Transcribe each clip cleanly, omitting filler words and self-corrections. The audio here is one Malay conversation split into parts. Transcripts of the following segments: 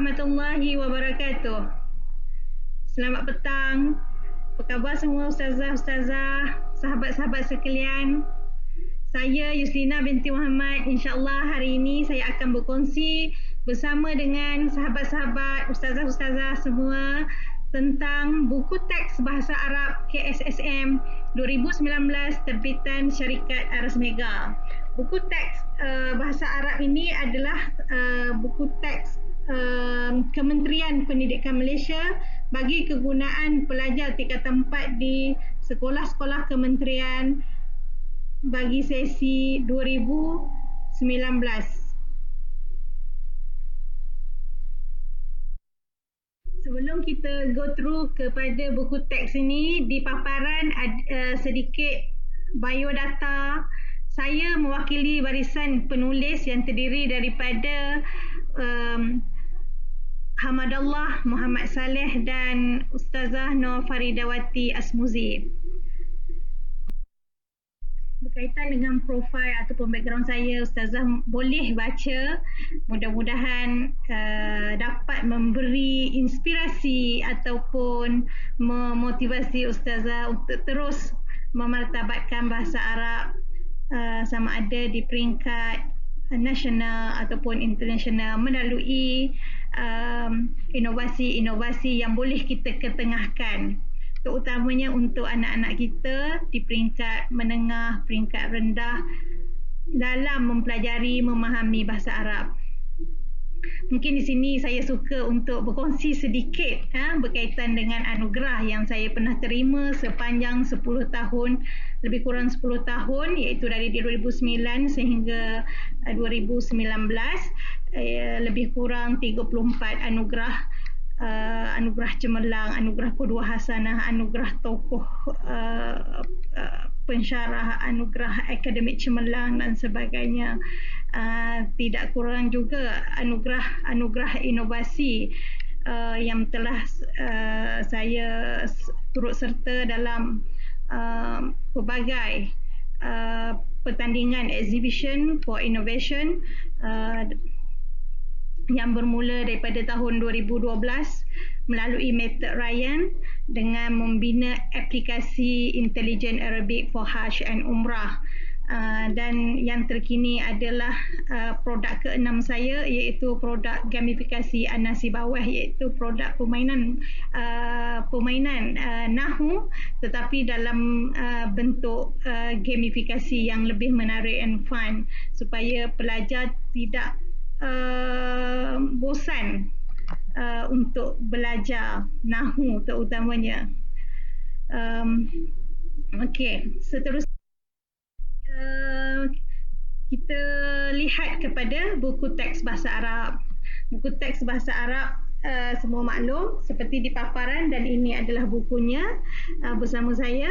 warahmatullahi wabarakatuh. Selamat petang. Apa khabar semua ustazah-ustazah, sahabat-sahabat sekalian? Saya Yuslina binti Muhammad. InsyaAllah hari ini saya akan berkongsi bersama dengan sahabat-sahabat, ustazah-ustazah semua tentang buku teks Bahasa Arab KSSM 2019 terbitan Syarikat Aras Mega. Buku teks Bahasa Arab ini adalah buku teks Kementerian Pendidikan Malaysia bagi kegunaan pelajar tingkatan 4 di sekolah-sekolah kementerian bagi sesi 2019. Sebelum kita go through kepada buku teks ini, di paparan sedikit biodata. Saya mewakili barisan penulis yang terdiri daripada Hamadallah Muhammad Saleh dan Ustazah Nur Faridawati Asmuzi. Berkaitan dengan profil ataupun background saya, Ustazah boleh baca. Mudah-mudahan dapat memberi inspirasi ataupun memotivasi Ustazah untuk terus memartabatkan bahasa Arab sama ada di peringkat nasional ataupun internasional melalui inovasi-inovasi yang boleh kita ketengahkan, terutamanya untuk anak-anak kita di peringkat menengah, peringkat rendah dalam mempelajari, memahami bahasa Arab. Mungkin di sini saya suka untuk berkongsi sedikit berkaitan dengan anugerah yang saya pernah terima sepanjang 10 tahun, lebih kurang 10 tahun, iaitu dari 2009 sehingga 2019, lebih kurang 34 anugerah. Anugerah cemerlang, anugerah kedua hasanah, anugerah tokoh pensyarah, anugerah akademik cemerlang dan sebagainya. Tidak kurang juga anugerah inovasi yang telah saya turut serta dalam pelbagai pertandingan exhibition for innovation yang bermula daripada tahun 2012 melalui metod Ryan dengan membina aplikasi Intelligent Arabic for Hajj and Umrah. Dan yang terkini adalah produk ke-6 saya, iaitu produk gamifikasi An-Nasibawah, iaitu produk permainan Nahu tetapi dalam bentuk gamifikasi yang lebih menarik and fun supaya pelajar tidak bosan untuk belajar Nahu terutamanya. Okey, seterusnya kita lihat kepada buku teks bahasa Arab. Buku teks bahasa Arab semua maklum seperti di paparan, dan ini adalah bukunya bersama saya.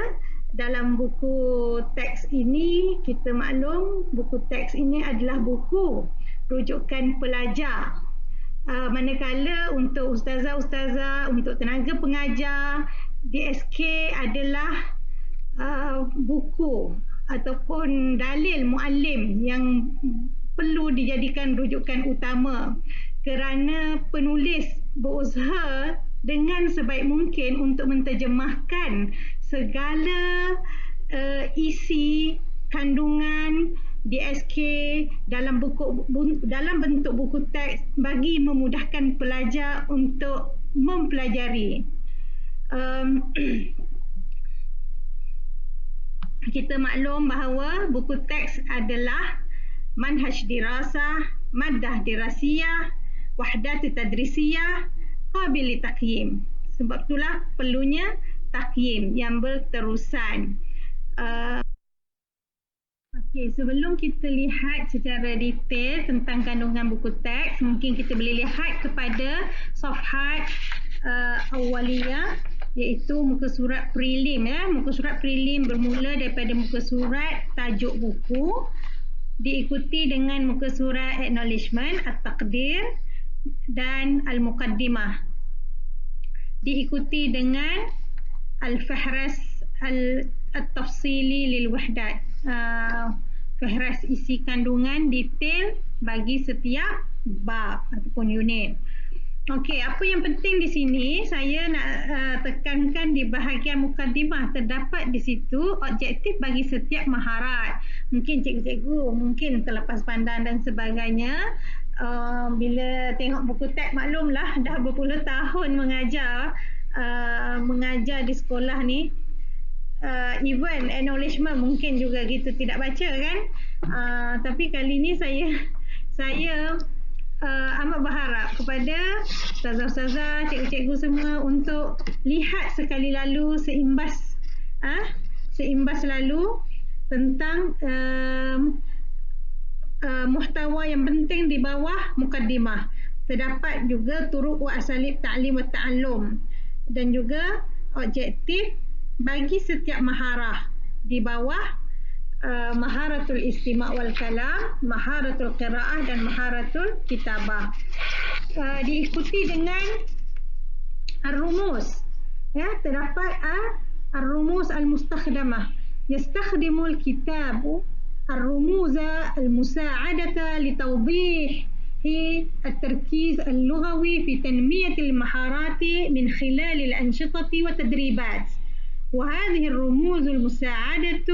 Dalam buku teks ini kita maklum buku teks ini adalah buku rujukan pelajar. Manakala untuk ustazah-ustazah, untuk tenaga pengajar, DSK adalah buku ataupun dalil muallim yang perlu dijadikan rujukan utama, kerana penulis berusaha dengan sebaik mungkin untuk menterjemahkan segala isi kandungan DSK dalam bentuk buku teks bagi memudahkan pelajar untuk mempelajari. Kita maklum bahawa buku teks adalah manhaj dirasah, maddah dirasiyah, wahdat tadrisiyah, qabil taqyim. Sebab itulah perlunya taqyim yang berterusan. Okey, sebelum kita lihat secara detail tentang kandungan buku teks, mungkin kita boleh lihat kepada safhat awaliyah, iaitu muka surat prelim. Muka surat prelim bermula daripada muka surat tajuk buku, diikuti dengan muka surat acknowledgement, at-taqdir dan al-muqaddimah, diikuti dengan al-fahras al-tafsili lil wahdat, fahras isi kandungan detail bagi setiap bab ataupun unit. Okey, apa yang penting di sini saya nak tekankan di bahagian mukadimah, terdapat di situ objektif bagi setiap maharat. Mungkin cikgu-cikgu mungkin terlepas pandang dan sebagainya. Bila tengok buku teks maklumlah dah berpuluh tahun mengajar di sekolah ni. Even acknowledgement mungkin juga kita tidak baca kan. Tapi kali ni saya amat berharap kepada ustazah-ustazah, cikgu-cikgu semua untuk lihat sekali lalu seimbas lalu tentang muhtawa yang penting di bawah mukaddimah. Terdapat juga turuq wa asalib ta'lim wa ta'allum dan juga objektif bagi setiap maharah di bawah maharatul istima' wal kalam, maharatul qira'ah dan maharatul kitabah. Diikuti dengan ar-rumus. Ya, terdapat ar-rumus al-mustakhdamah. Yastakhdimul kitabu الرموز المساعدة لتوضيح التركيز اللغوي في تنمية المهارات من خلال الأنشطة والتدريبات. وهذه الرموز المساعدة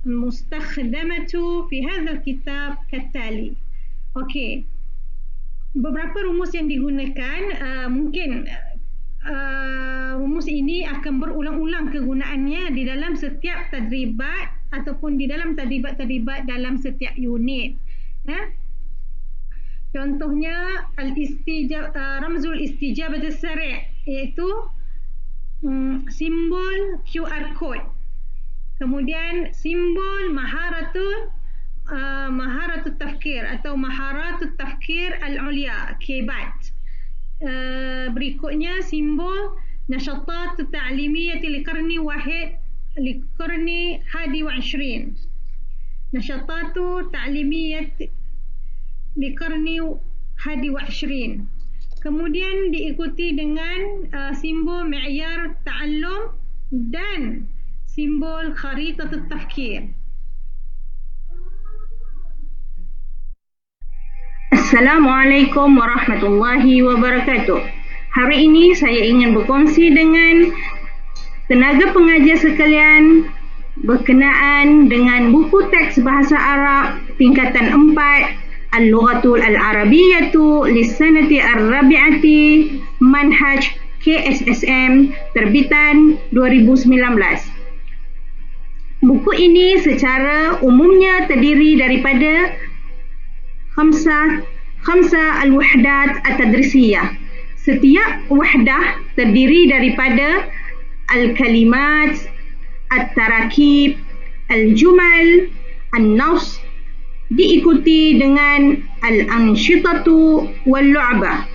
مستخدمة في هذا الكتاب كالتالي. Okey. Beberapa rumus yang digunakan mungkin rumus ini akan berulang-ulang kegunaannya di dalam setiap tadribat ataupun di dalam tadribat-tadribat dalam setiap unit. Contohnya ramzul istijabah as-sari' iaitu simbol QR code. Kemudian simbol maharatul tafkir atau maharatul tafkir al-ulia, KBAT. Berikutnya simbol nashatat ta'limiyah liqarni hadi wa 20. Nashatat ta'limiyah liqarni hadi wa 20. Kemudian diikuti dengan simbol mi'yar ta'allum dan simbol kharitatut tafkir. Assalamualaikum warahmatullahi wabarakatuh. Hari ini saya ingin berkongsi dengan tenaga pengajar sekalian berkenaan dengan buku teks bahasa Arab tingkatan 4 Al-Lughatul Al-Arabiyyatu Lissanati Ar-Rabi'ati Manhaj KSSM terbitan 2019. Buku ini secara umumnya terdiri daripada khamsa al-wahdat at-tadrisiyah. Setiap wahdah terdiri daripada al-kalimat, at-tarakib, al-jumal, an-nas, diikuti dengan al-anshitatu wal-lu'bah.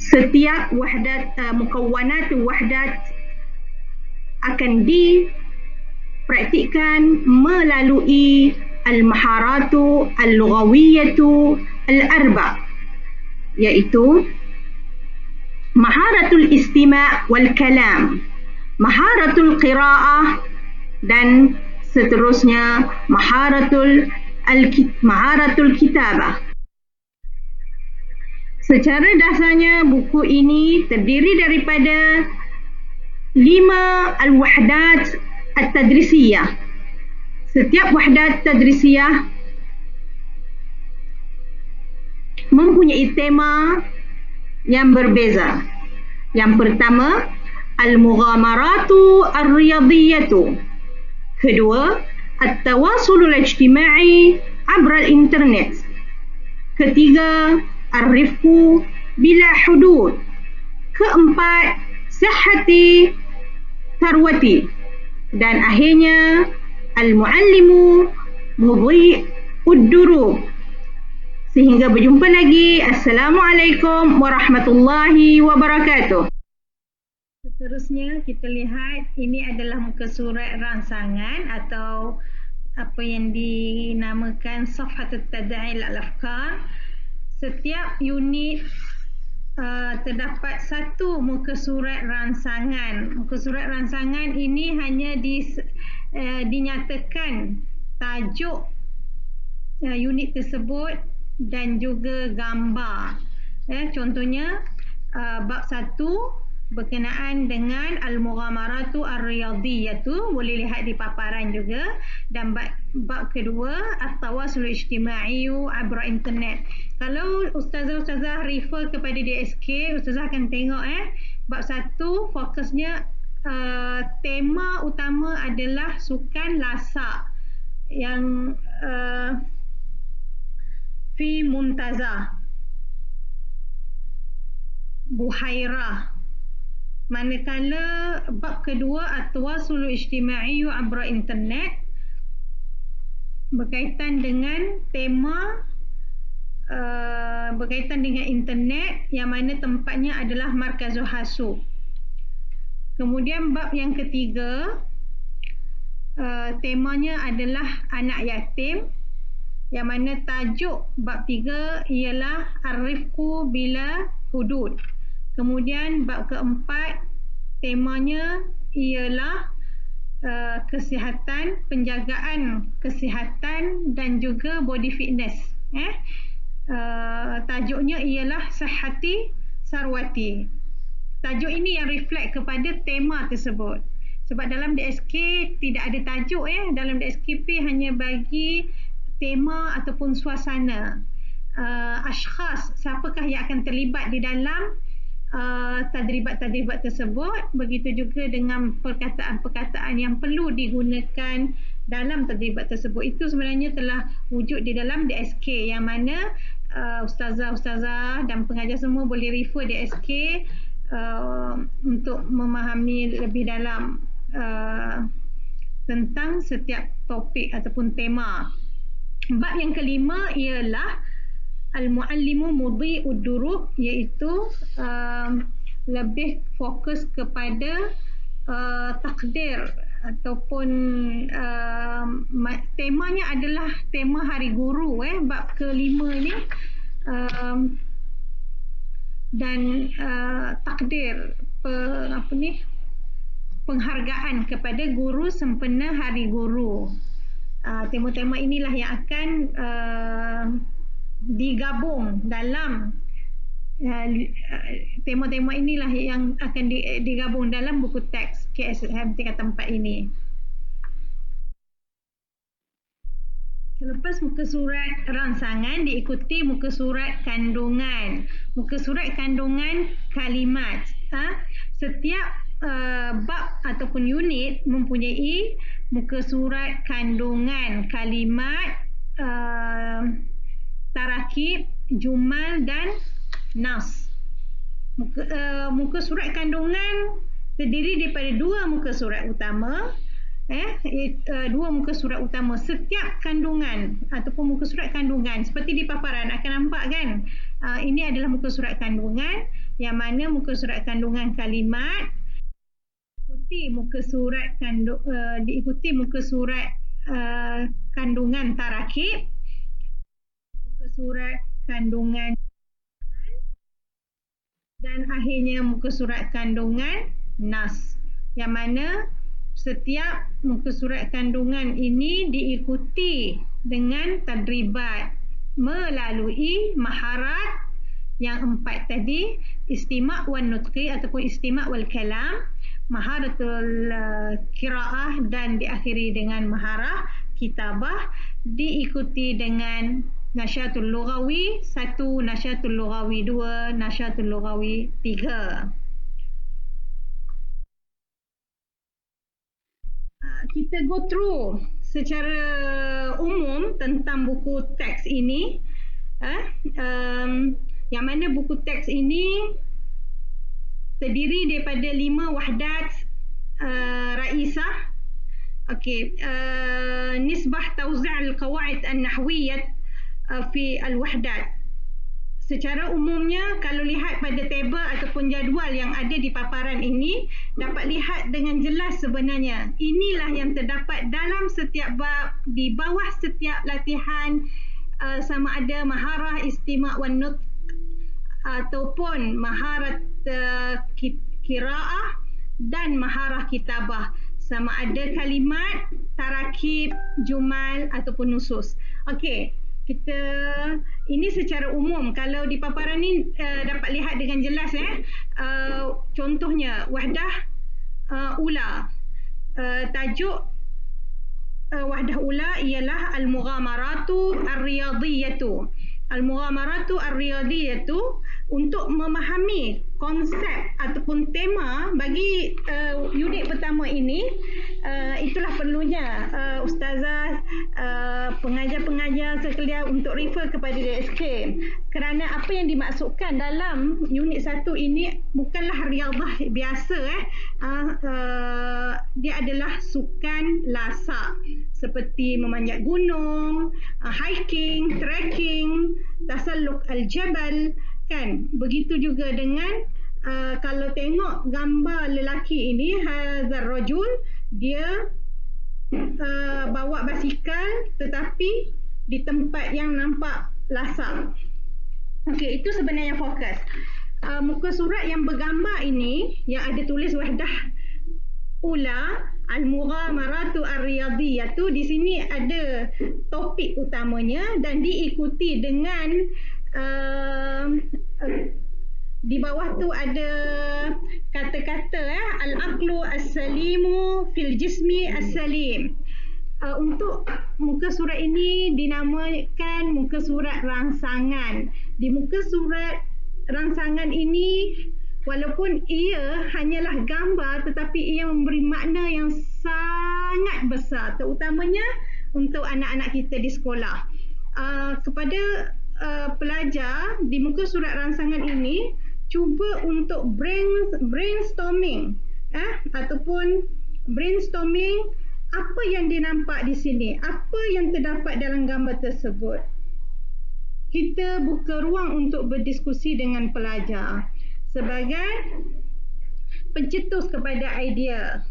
Setiap wahdat mukawwanat wahdat akan dipraktikkan melalui al-maharatu al-lughawiyatu al-arba', iaitu maharatul istima' wal kalam, maharatul qira'ah dan seterusnya maharatul kitabah. Secara dasarnya buku ini terdiri daripada 5 al-wahdat at-tadrisiyah. Setiap wahdat tadrisiyah mempunyai tema yang berbeza. Yang pertama, al-mughamaratu ar-riyadiyatu. Kedua, at-tawasulul ijtima'i abra al-internet. Ketiga, ar-rifqu bila hudud. Keempat, sihhati tarwati. Dan akhirnya, al-muallimu mudhi'ud durub. Sehingga berjumpa lagi. Assalamualaikum warahmatullahi wabarakatuh. Seterusnya kita lihat ini adalah muka surat rangsangan atau apa yang dinamakan Safhatut Tad'il al-Afkar. Setiap unit terdapat satu muka surat rangsangan. Muka surat rangsangan ini hanya dinyatakan tajuk unit tersebut dan juga gambar. Contohnya bab 1 berkenaan dengan al-mughamaratu ar-riyadiyatu, boleh lihat di paparan juga, dan bab kedua at-tawasul ijtimai abra internet. Kalau ustazah refer kepada DSK, ustazah akan tengok bab 1 fokusnya tema utama adalah sukan lasak yang fi Muntazah Buhairah. Manakala bab kedua at-tawasul ijtimai abra internet berkaitan dengan tema berkaitan dengan internet yang mana tempatnya adalah Markazul Hasub. Kemudian bab yang ketiga temanya adalah anak yatim, yang mana tajuk bab 3 ialah ar-rifqu bila hudud. Kemudian bab keempat temanya ialah kesihatan, penjagaan kesihatan dan juga body fitness. Tajuknya ialah Sihhati Sarwati. Tajuk ini yang reflect kepada tema tersebut. Sebab dalam DSK tidak ada tajuk dalam DSKP hanya bagi tema ataupun suasana. Ashkhas, siapakah yang akan terlibat di dalam tadribat-tadribat tersebut, begitu juga dengan perkataan-perkataan yang perlu digunakan dalam tadribat tersebut. Itu sebenarnya telah wujud di dalam DSK, yang mana ustazah-ustazah dan pengajar semua boleh refer DSK untuk memahami lebih dalam tentang setiap topik ataupun tema. Bab yang kelima ialah Al-Muallimu Mudhi'ud Durub, iaitu lebih fokus kepada takdir ataupun temanya adalah tema Hari Guru. Bab kelima ni dan takdir penghargaan kepada guru sempena Hari Guru. Tema-tema inilah yang akan digabung dalam tema-tema inilah yang akan digabung dalam buku teks KSM tingkat 4 ini. Selepas muka surat rangsangan diikuti muka surat kandungan. Muka surat kandungan kalimat. Setiap bab ataupun unit mempunyai muka surat kandungan kalimat, tarakib, jumal dan nas. Muka surat kandungan terdiri daripada dua muka surat utama. Dua muka surat utama. Setiap kandungan ataupun muka surat kandungan seperti di paparan akan nampak kan, ini adalah muka surat kandungan, yang mana muka surat kandungan kalimat diikuti muka surat kandungan tarakib, muka surat kandungan, dan akhirnya muka surat kandungan nas, yang mana setiap muka surat kandungan ini diikuti dengan tadribat melalui maharat yang 4 tadi, istima' wal nutqi ataupun istima' wal kalam, maharatul qiraah, dan diakhiri dengan maharah kitabah, diikuti dengan nasyatul lughawi 1, nasyatul lughawi 2, nasyatul lughawi 3. Kita go through secara umum tentang buku teks ini, yang mana buku teks ini terdiri daripada 5 wahdat raisah. Nisbah tawzi' al-qawaid an-nahwiyyah fi al-wahdat. Secara umumnya, kalau lihat pada table ataupun jadual yang ada di paparan ini, dapat lihat dengan jelas sebenarnya inilah yang terdapat dalam setiap bab, di bawah setiap latihan, sama ada maharah istima' wan nutq ataupun maharat qiraah dan maharah kitabah, sama ada kalimat, tarakib, jumal ataupun nusus. Okey, kita ini secara umum, kalau di paparan ni dapat lihat dengan jelas contohnya wahdah ula, tajuk wahdah ula ialah al-mughamaratu ar-riyadiyatu. Al-mughamaratu ar-riyadiyatu untuk memahami konsep ataupun tema bagi unit pertama ini, itulah perlunya ustazah, pengajar-pengajar sekalian untuk refer kepada DSK, kerana apa yang dimaksudkan dalam unit 1 ini bukanlah riyadhah biasa. Dia adalah sukan lasak seperti memanjat gunung, hiking, trekking, tasalluk al-jabal, kan? Begitu juga dengan kalau tengok gambar lelaki ini, hadzal rajul, dia bawa basikal tetapi di tempat yang nampak lasak. Okey, itu sebenarnya fokus. Muka surat yang bergambar ini yang ada tulis wahdah ula al-mughamaratu ar-riyadiyatu, di sini ada topik utamanya dan diikuti dengan di bawah tu ada kata-kata al-aqlu as-salimu fil jismi as-salim. Untuk muka surat ini dinamakan muka surat rangsangan. Di muka surat rangsangan ini, walaupun ia hanyalah gambar, tetapi ia memberi makna yang sangat besar, terutamanya untuk anak-anak kita di sekolah. Kepada pelajar di muka surat rangsangan ini, cuba untuk brainstorming ataupun brainstorming apa yang dinampak di sini, apa yang terdapat dalam gambar tersebut. Kita buka ruang untuk berdiskusi dengan pelajar sebagai pencetus kepada idea.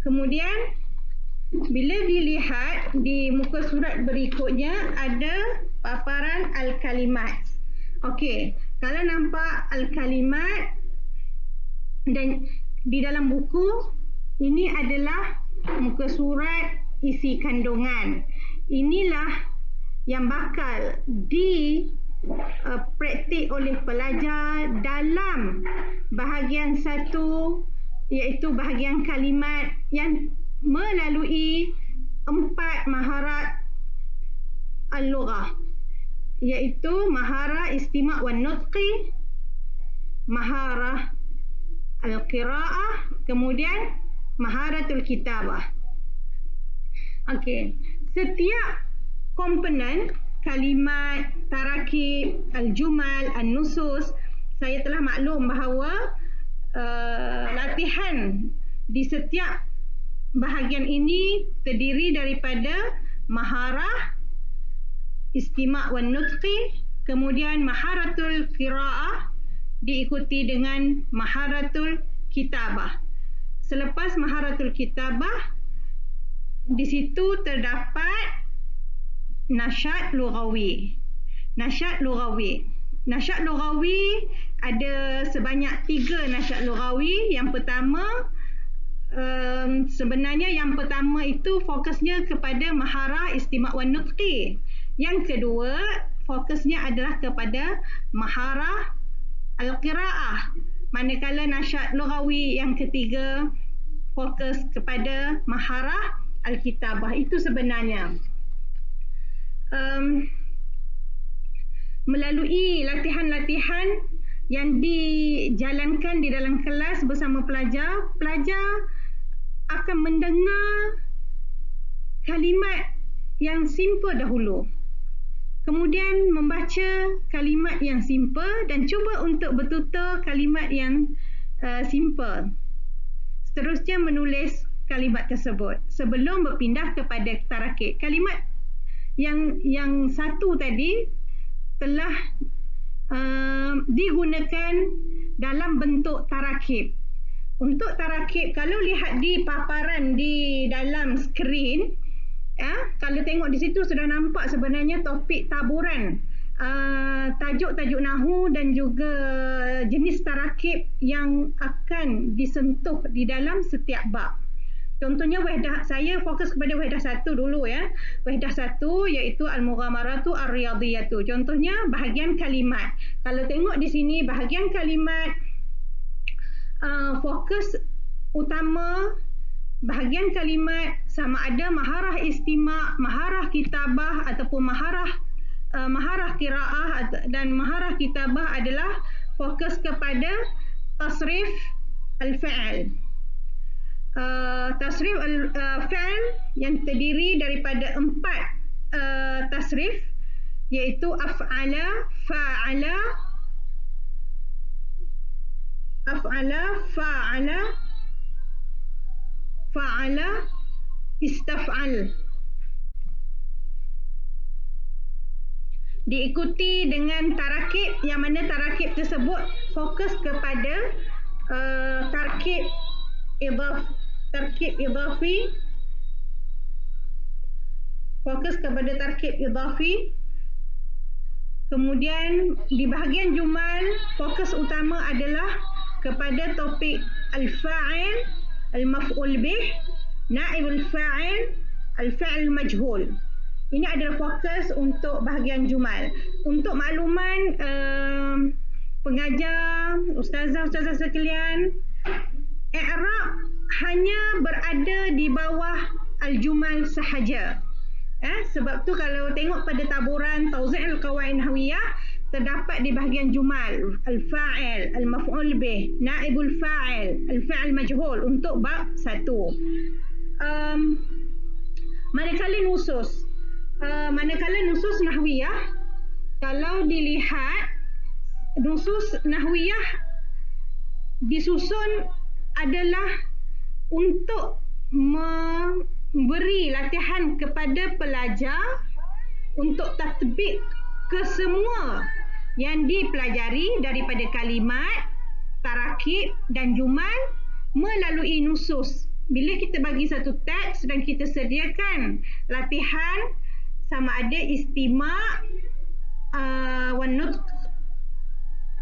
Kemudian bila dilihat di muka surat berikutnya ada paparan al-kalimat. Okey, kalau nampak al-kalimat dan di dalam buku ini adalah muka surat isi kandungan. Inilah yang bakal praktik oleh pelajar dalam bahagian 1, iaitu bahagian kalimat yang melalui 4 maharat al-lughah, iaitu maharah istima' wan nutqi, maharah al-qira'ah, kemudian maharatul kitabah. Okey, setiap komponen kalimat, tarakib, al-jumal, an-nusus, saya telah maklum bahawa latihan di setiap bahagian ini terdiri daripada maharah istima' wan nutqi, kemudian maharatul qira'ah diikuti dengan maharatul kitabah. Selepas maharatul kitabah, di situ terdapat nasyad lughawi. Nasyad lughawi. Nasyad lughawi ada sebanyak 3 nasyad lughawi. Yang pertama, sebenarnya yang pertama itu fokusnya kepada maharah istima' wan nutqi. Yang kedua, fokusnya adalah kepada maharah al-qira'ah. Manakala nasyad lughawi yang ketiga fokus kepada maharah al-kitabah. Itu sebenarnya. Melalui latihan-latihan yang dijalankan di dalam kelas bersama pelajar, pelajar akan mendengar kalimat yang simple dahulu. Kemudian membaca kalimat yang simple dan cuba untuk bertutur kalimat yang simple. Seterusnya menulis kalimat tersebut sebelum berpindah kepada tarakib. Kalimat yang satu tadi telah digunakan dalam bentuk tarakib. Untuk tarakib, kalau lihat di paparan di dalam skrin, kalau tengok di situ sudah nampak sebenarnya topik taburan, tajuk-tajuk nahu dan juga jenis tarakib yang akan disentuh di dalam setiap bab. Contohnya wahdah, saya fokus kepada wahdah 1 dulu ya. Wahdah 1 iaitu al-mughamaratu ar-riyadiyatu. Contohnya bahagian kalimat. Kalau tengok di sini bahagian kalimat, fokus utama bahagian kalimat sama ada maharah istima', maharah kitabah ataupun maharah qiraah dan maharah kitabah adalah fokus kepada tasrif al-fi'al. Tasrif al-fi'al yang terdiri daripada 4 tasrif, iaitu af'ala, fa'ala, fa'ala, istaf'al. Diikuti dengan tarakib, yang mana tarakib tersebut fokus kepada tarkib idafi, fokus kepada tarkib idafi. Kemudian di bahagian jumal, fokus utama adalah kepada topik al-fa'il, al-maf'ul bih, na'ibul fa'il, al-fa'il majhul. Ini adalah fokus untuk bahagian jumal. Untuk makluman pengajar, ustazah sekalian, i'rab hanya berada di bawah al-jumal sahaja. Sebab tu kalau tengok pada taburan Tawzi' al-Qawaid Nahwiyah, terdapat di bahagian jumal al-fa'il, al-maf'ul bih, na'ibul fa'il, al-fa'il majhul untuk bab 1. Manakala nusus nahwiyah, kalau dilihat nusus nahwiyah disusun adalah untuk memberi latihan kepada pelajar untuk tatbik ke semua yang dipelajari daripada kalimat, tarakib dan jumal melalui nusus. Bila kita bagi satu teks dan kita sediakan latihan sama ada istima' wan nutq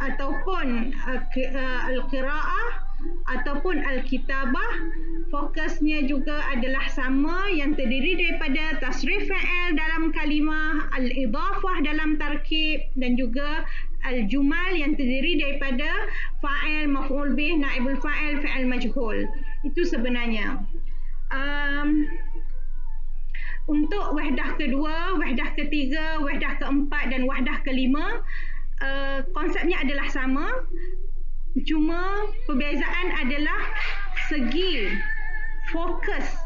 ataupun al-qiraah ataupun al-kitabah, fokusnya juga adalah sama, yang terdiri daripada tasrif fa'il dalam kalimah, al-idafah dalam tarkib dan juga al-jumal yang terdiri daripada fa'il, maf'ul bih, na'ibul fa'il, fa'il majhul. Itu sebenarnya. Untuk wahdah kedua, wahdah ketiga, wahdah keempat dan wahdah kelima, konsepnya adalah sama. Cuma perbezaan adalah segi fokus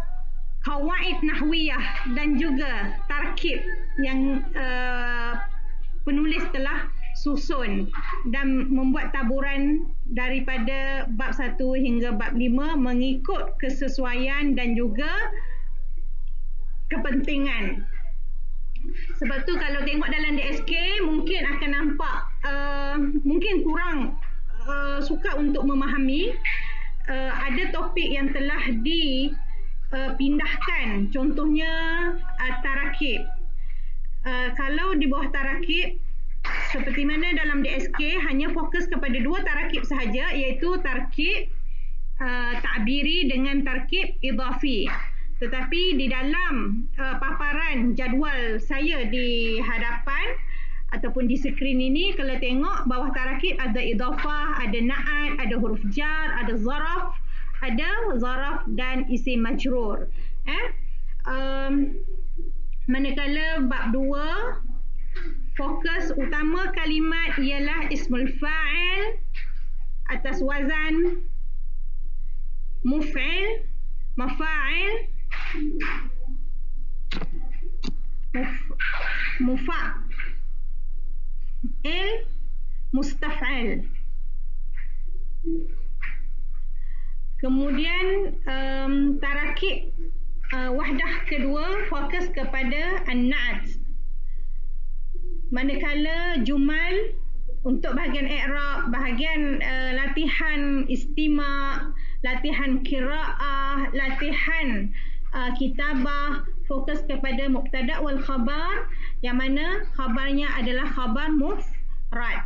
qawaid nahwiyah dan juga tarkib yang penulis telah susun dan membuat taburan daripada bab 1 hingga bab 5 mengikut kesesuaian dan juga kepentingan. Sebab tu kalau tengok dalam DSK mungkin akan nampak mungkin kurang sukar untuk memahami. Ada topik yang telah dipindahkan, contohnya tarakib. Kalau di bawah tarakib, seperti mana dalam DSK hanya fokus kepada 2 tarakib sahaja, iaitu tarkib ta'biri dengan tarkib idafi. Tetapi di dalam paparan jadual saya di hadapan ataupun di skrin ini, kalau tengok bawah tarakib ada idafah, ada na'at, ada huruf jar, ada zaraf dan isim majrur. Manakala bab 2, fokus utama kalimat ialah ismul fa'il atas wazan muf'il, mafa'il, mufa'il, mustaf'il. Kemudian tarakib wahdah kedua fokus kepada an-na'at. Manakala jumal untuk bahagian i'rab, bahagian latihan istima', latihan qiraah, latihan kitabah, fokus kepada mubtada' wal khabar, yang mana khabarnya adalah khabar mufrad.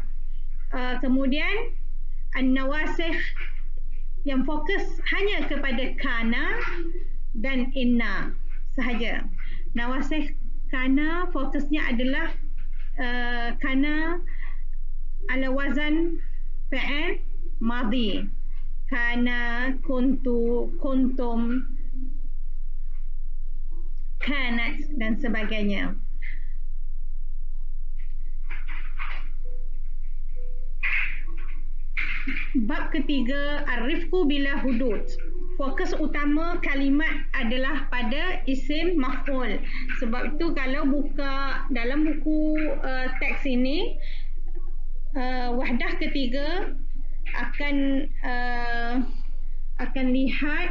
Kemudian an-nawasikh yang fokus hanya kepada kana, dan inna sahaja. Nawasih kana fokusnya adalah kana ala wazan fi'il madhi. Kana, kuntu, kuntum, kanat dan sebagainya. Bab ketiga, ar-rifqu bila hudud. Fokus utama kalimat adalah pada isim maf'ul. Sebab itu kalau buka dalam buku teks ini, wahdah ketiga akan lihat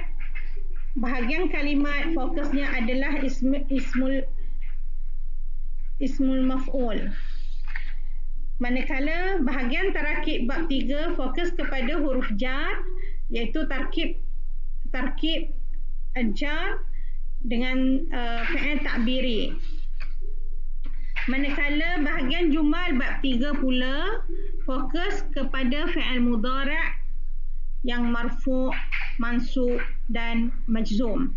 bahagian kalimat fokusnya adalah ismul maf'ul. Manakala bahagian tarakib bab 3 fokus kepada huruf jar, iaitu tarkib jar dengan fi'il ta'biri. Manakala bahagian jumal bab 3 pula fokus kepada fi'il mudhari' yang marfu', mansub dan majzum.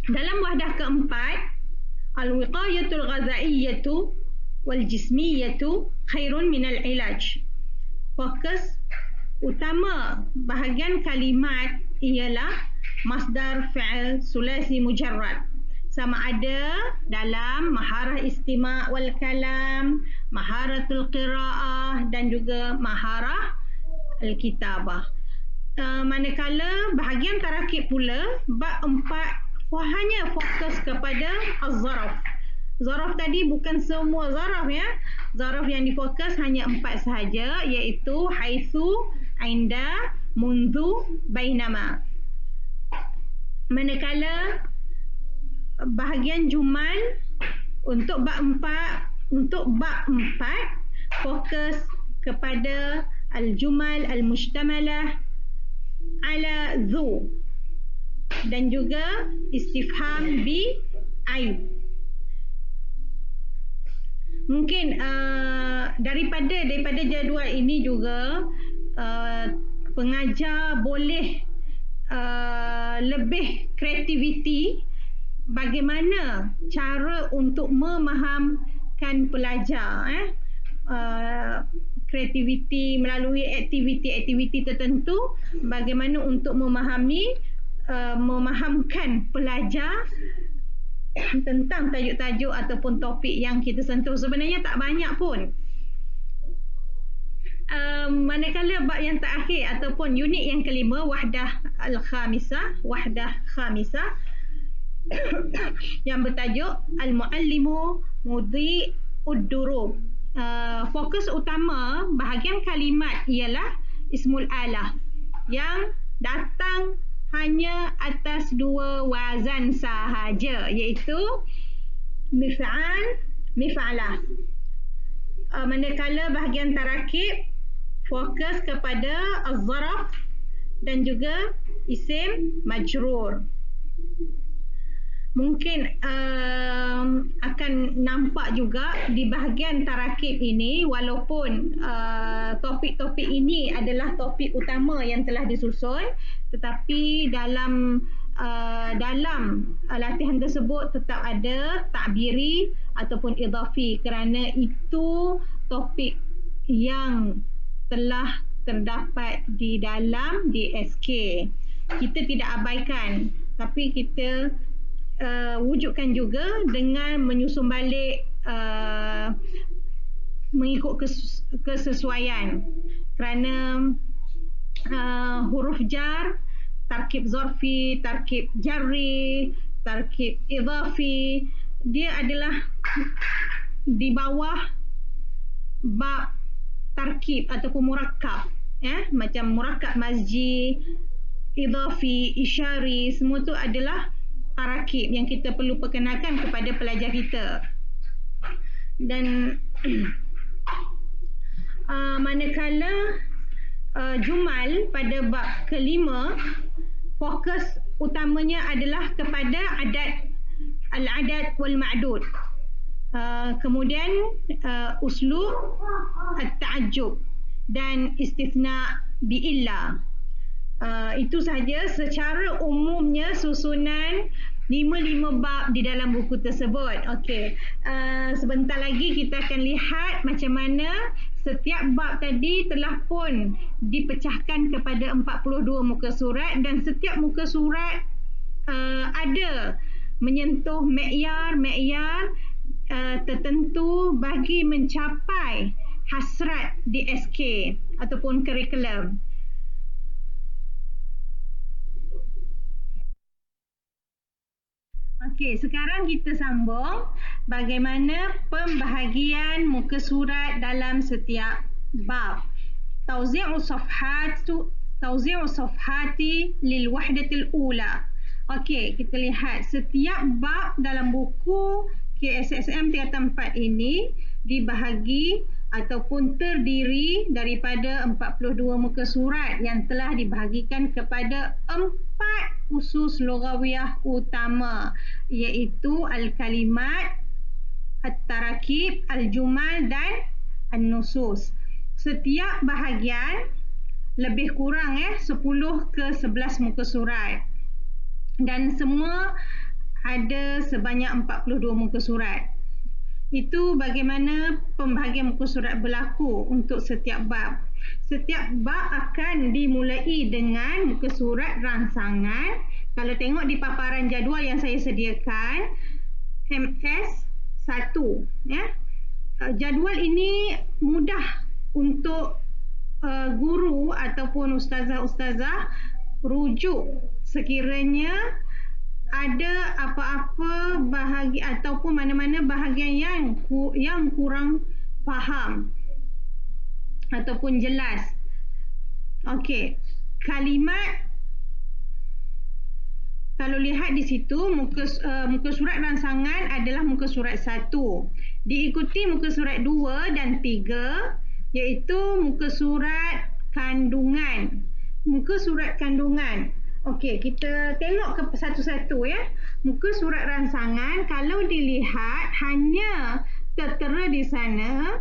Dalam wahdah keempat, al-wiqayatul ghazaiyyatu wal jismiyyatu khairun minal ilaj. Fokus utama bahagian kalimat ialah masdar fi'il sulasi mujarrad, sama ada dalam maharah istima' wal kalam, maharatul qira'ah dan juga maharah al-kitabah. Manakala bahagian tarakib pula bab 4 hanya fokus kepada az-zaraf. Zaraf tadi bukan semua zaraf ya. Zaraf yang difokus hanya 4 sahaja, iaitu haitsu, inda, mundu, bainama. Manakala bahagian jumal untuk bab 4 fokus kepada al-jumal al-mushtamalah ala dhu dan juga istifham bi ai. Mungkin daripada jadual ini juga pengajar boleh lebih kreativiti bagaimana cara untuk memahamkan pelajar. Kreativiti melalui aktiviti-aktiviti tertentu, bagaimana untuk memahamkan pelajar tentang tajuk-tajuk ataupun topik yang kita sentuh. Sebenarnya tak banyak pun. Manakala bab yang terakhir ataupun unit yang kelima, wahdah khamisah yang bertajuk al-muallimu mudhi'ud durub. Fokus utama bahagian kalimat ialah ismul alah yang datang hanya atas 2 wazan sahaja, iaitu mif'al, mif'alah. Manakala bahagian tarakib fokus kepada az-zaraf dan juga isim majrur. Mungkin akan nampak juga di bahagian tarakib ini, walaupun topik-topik ini adalah topik utama yang telah disusun, tetapi dalam latihan tersebut tetap ada takbiri ataupun idhafi, kerana itu topik yang telah terdapat di dalam DSK. Kita tidak abaikan, tapi kita wujudkan juga dengan menyusun balik mengikut kesesuaian, kerana huruf jar, tarkib zarfi, tarkib jarri, tarkib idhafi, dia adalah di bawah bab tarkib ataupun murakkab, macam murakkab mazji, idhafi, isyari, semua tu adalah tarakib yang kita perlu perkenalkan kepada pelajar kita. Dan manakala jumal pada bab kelima, fokus utamanya adalah kepada al-adad wal ma'dud. Kemudian uslub at-ta'ajjub dan istithna bi illa. Itu sahaja secara umumnya susunan 5 bab di dalam buku tersebut. Okey. Sebentar lagi kita akan lihat macam mana setiap bab tadi telah pun dipecahkan kepada 42 muka surat dan setiap muka surat ada menyentuh me'yar tertentu bagi mencapai hasrat di SK ataupun kurikulum. Okey, sekarang kita sambung bagaimana pembahagian muka surat dalam setiap bab. Tawzi'u safhati lil wahdatil ula. Okey, kita lihat setiap bab dalam buku KSSM tingkatan 4 ini dibahagi ataupun terdiri daripada 42 muka surat yang telah dibahagikan kepada 4 usus lughawiyah utama, iaitu al-kalimat, at-tarakib, al-jumal dan an-nusus. Setiap bahagian lebih kurang 10 ke 11 muka surat dan semua ada sebanyak 42 muka surat. Itu bagaimana pembahagian muka surat berlaku untuk setiap bab. Setiap bab akan dimulai dengan muka surat rangsangan. Kalau tengok di paparan jadual yang saya sediakan, MS1. Jadual ini mudah untuk guru ataupun ustazah-ustazah rujuk sekiranya ada apa-apa bahagian ataupun mana-mana bahagian yang kurang faham ataupun jelas. Okey, kalimat kalau lihat di situ muka surat rangsangan adalah muka surat 1. Diikuti muka surat 2 dan 3 iaitu muka surat kandungan. Muka surat kandungan. Okey, kita tengok ke satu-satu ya. Muka surat rangsangan kalau dilihat hanya tertera di sana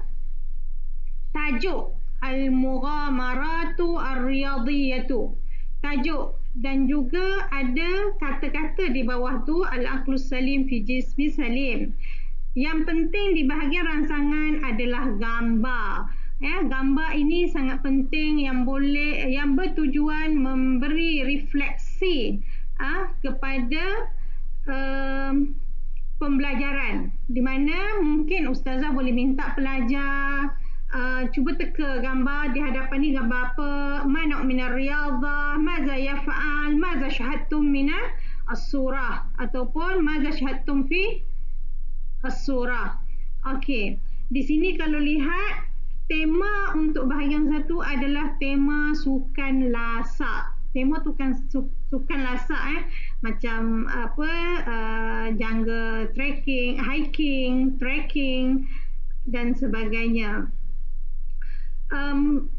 tajuk Al-Mughamaratu Ar-Riyadiyatu. Tajuk dan juga ada kata-kata di bawah tu Al-Aqlus Salim fi Jismi Salim. Yang penting di bahagian rangsangan adalah gambar. Gambar ini sangat penting yang bertujuan memberi refleksi kepada pembelajaran, di mana mungkin ustazah boleh minta pelajar cuba teka gambar di hadapan ni gambar apa, mana minar riyadhah, maza yaf'al, maza syahadtum minar as-surah ataupun maza syahadtum fi as-surah. Okey, di sini kalau lihat tema untuk bahagian 1 adalah tema sukan lasak. Tema sukan lasak macam apa, jungle trekking, hiking, trekking dan sebagainya.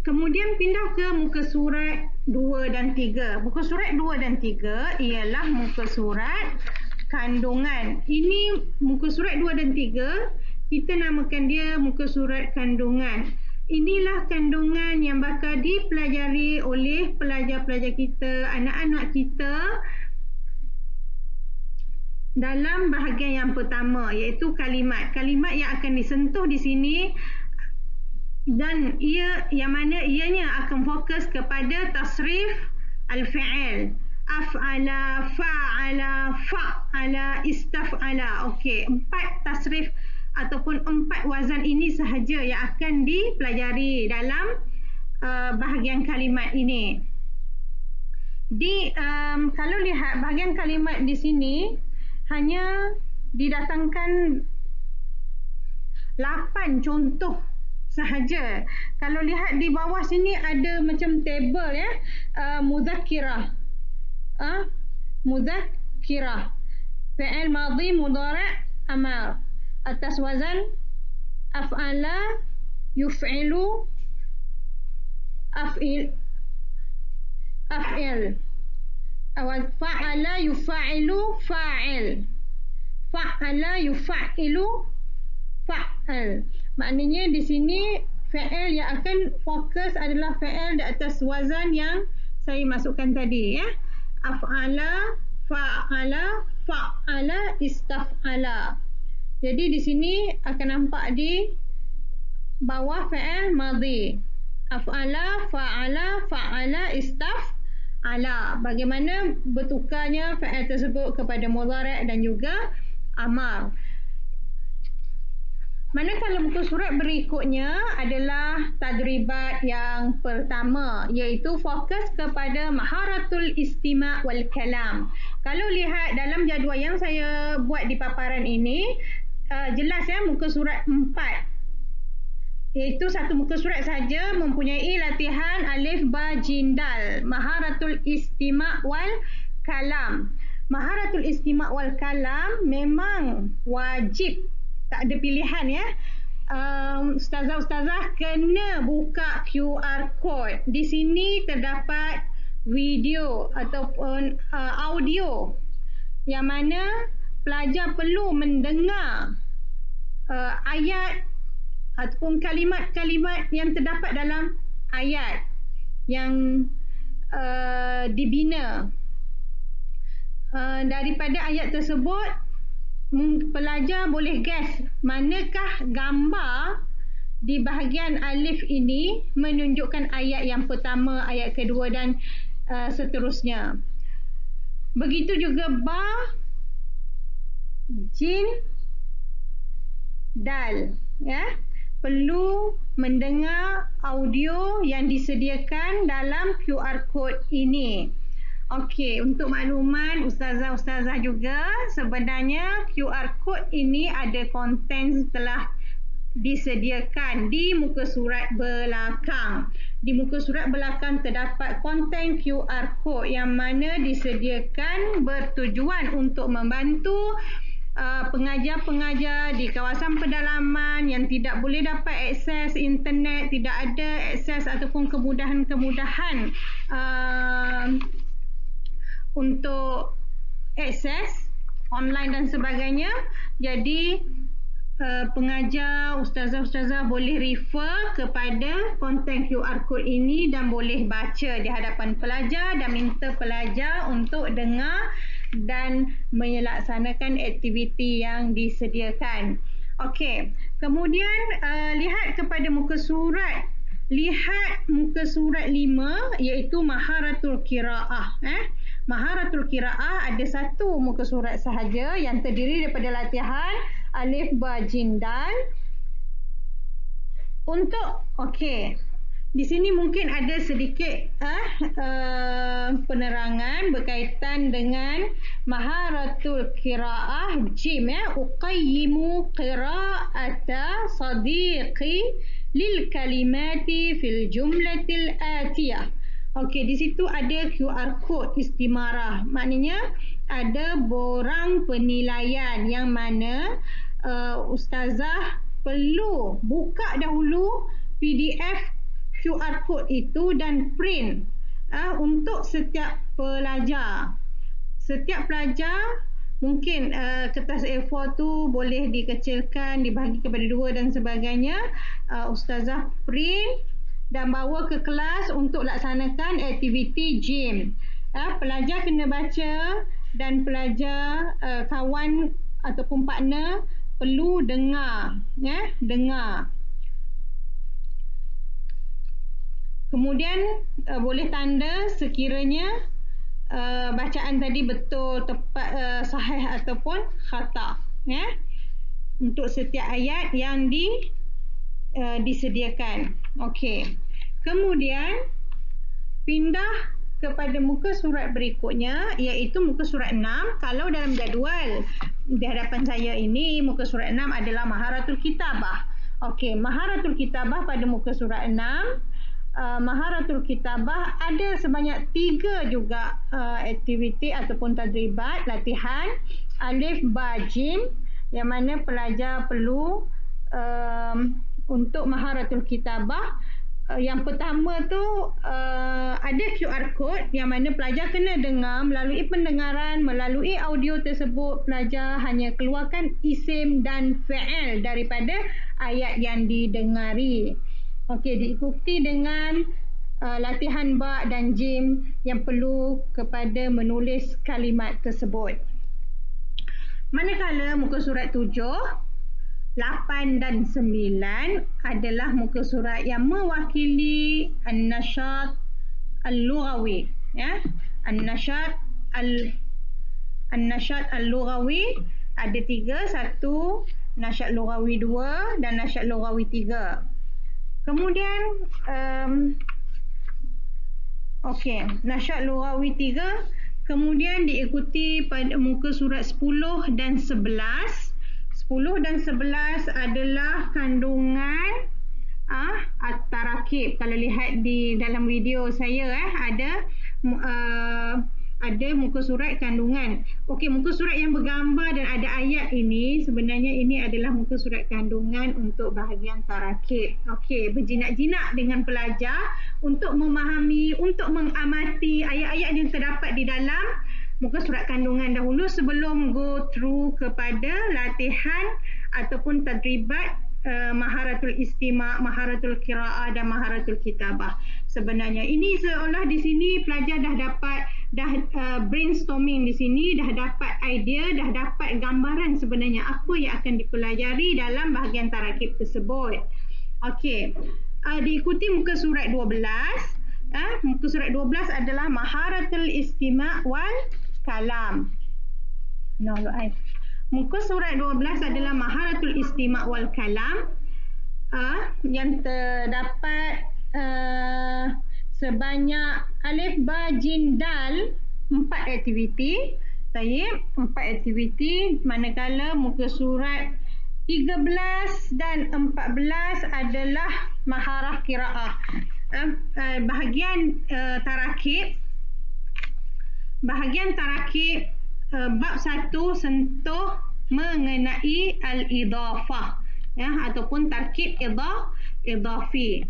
Kemudian pindah ke muka surat 2 dan 3. Muka surat 2 dan 3 ialah muka surat kandungan. Ini muka surat 2 dan 3 kita namakan dia muka surat kandungan. Inilah kandungan yang bakal dipelajari oleh pelajar-pelajar kita, anak-anak kita dalam bahagian yang pertama iaitu kalimat. Kalimat yang akan disentuh di sini dan ianya akan fokus kepada tasrif al-fi'il. Af'ala, fa'ala, fa'ala, istaf'ala. Okey, 4 tasrif ataupun 4 wazan ini sahaja yang akan dipelajari dalam bahagian kalimat ini. Kalau lihat bahagian kalimat di sini hanya didatangkan 8 contoh sahaja. Kalau lihat di bawah sini ada macam table muzakkirah. Muzakkirah. Fi'il madhi mudhari' amar. Atas wazan af'ala, yuf'ilu, af'il. Fa'ala yufa'ilu, fa'il. Fa'ala yufa'ilu, fa'il. Maknanya di sini fi'il yang akan fokus adalah fi'il di atas wazan yang saya masukkan tadi ya. Af'ala, fa'ala, fa'ala, istaf'ala. Jadi di sini akan nampak di bawah fi'il madhi. Af'ala, fa'ala, fa'ala, istaf'ala. Bagaimana bertukarnya fi'il tersebut kepada mudhari' dan juga amar. Manakala muka surat berikutnya adalah tadribat yang pertama, iaitu fokus kepada maharatul istima' wal kalam. Kalau lihat dalam jadual yang saya buat di paparan ini, jelas ya, muka surat 4. Iaitu satu muka surat saja mempunyai latihan alif, ba, jim, dal. Maharatul istima' wal kalam. Maharatul istima' wal kalam memang wajib, tak ada pilihan ya. Ustazah-ustazah kena buka QR code. Di sini terdapat video ataupun audio yang mana pelajar perlu mendengar ayat ataupun kalimat-kalimat yang terdapat dalam ayat yang dibina. Daripada ayat tersebut, pelajar boleh guess manakah gambar di bahagian alif ini menunjukkan ayat yang pertama, ayat kedua dan seterusnya. Begitu juga ba, jim, dal ya. Perlu mendengar audio yang disediakan dalam QR code ini. Okey, untuk makluman ustazah-ustazah juga, sebenarnya QR code ini ada konten telah disediakan di muka surat belakang. Di muka surat belakang terdapat konten QR code yang mana disediakan bertujuan untuk membantu pengajar-pengajar di kawasan pedalaman yang tidak boleh dapat akses internet, tidak ada akses ataupun kemudahan-kemudahan untuk akses online dan sebagainya. Jadi pengajar, ustazah-ustazah boleh refer kepada konten QR code ini dan boleh baca di hadapan pelajar dan minta pelajar untuk dengar dan melaksanakan aktiviti yang disediakan. Okey, kemudian lihat kepada muka surat. Lihat muka surat 5 iaitu maharatul qiraah. Maharatul qiraah ada satu muka surat sahaja yang terdiri daripada latihan alif, ba, jim, dal. Untuk di sini mungkin ada sedikit penerangan berkaitan dengan maharatul qiraah jim ya. Uqayyimu qira'ata sadiqi lil kalimati fil jumlatil atiyah. Okey, di situ ada QR code istimarah. Maknanya ada borang penilaian yang mana ustazah perlu buka dahulu PDF QR code itu dan print untuk setiap pelajar. Setiap pelajar mungkin kertas A4 tu boleh dikecilkan, dibahagi kepada 2 dan sebagainya. Ustazah print dan bawa ke kelas untuk laksanakan aktiviti jim. Pelajar kena baca dan pelajar kawan ataupun partner perlu dengar ya, dengar. Kemudian boleh tanda sekiranya bacaan tadi betul, tepat, sahih ataupun khata ya, untuk setiap ayat yang disediakan. Okey. Kemudian pindah kepada muka surat berikutnya iaitu muka surat 6. Kalau dalam jadual di hadapan saya ini muka surat 6 adalah maharatul kitabah. Okey, maharatul kitabah pada muka surat 6. Maharatul kitabah ada sebanyak 3 juga aktiviti ataupun tadribat latihan alif, ba, jim yang mana pelajar perlu untuk maharatul kitabah. Yang pertama tu ada QR code yang mana pelajar kena dengar. Melalui pendengaran, melalui audio tersebut, pelajar hanya keluarkan isim dan fi'il daripada ayat yang didengari. Okey, diikuti dengan latihan ba dan jim yang perlu kepada menulis kalimat tersebut. Manakala muka surat 7, 8 dan 9 adalah muka surat yang mewakili an-nasyat al-lughawi, ya. An-nasyat al-lughawi ada 3, 1 nasyat lughawi 2 dan nasyat lughawi 3. Kemudian nasyat lughawi 3 kemudian diikuti pada muka surat 10 dan 11. 10 dan 11 adalah kandungan at-tarakib. Kalau lihat di dalam video saya ada muka surat kandungan. Okey, muka surat yang bergambar dan ada ayat ini sebenarnya ini adalah muka surat kandungan untuk bahagian tarakib. Okey, berjinak-jinak dengan pelajar untuk memahami, untuk mengamati ayat-ayat yang terdapat di dalam muka surat kandungan dahulu sebelum go through kepada latihan ataupun tadribat maharatul istima', maharatul qiraah dan maharatul kitabah. Sebenarnya ini seolah di sini pelajar dah brainstorming di sini, dah dapat idea, dah dapat gambaran sebenarnya apa yang akan dipelajari dalam bahagian tarakib tersebut. Okey. Diikuti muka surat 12. Muka surat 12 adalah maharatul istima' wal kalam. Muka surat 12 adalah maharatul istima' wal kalam yang terdapat sebanyak alif, ba, jim, dal, 4 aktiviti. Tayyib, 4 aktiviti, manakala muka surat 13 dan 14 adalah maharah qiraah. Bahagian tarakib bab 1 sentuh mengenai al-idafah, ya, ataupun tarkib idafi.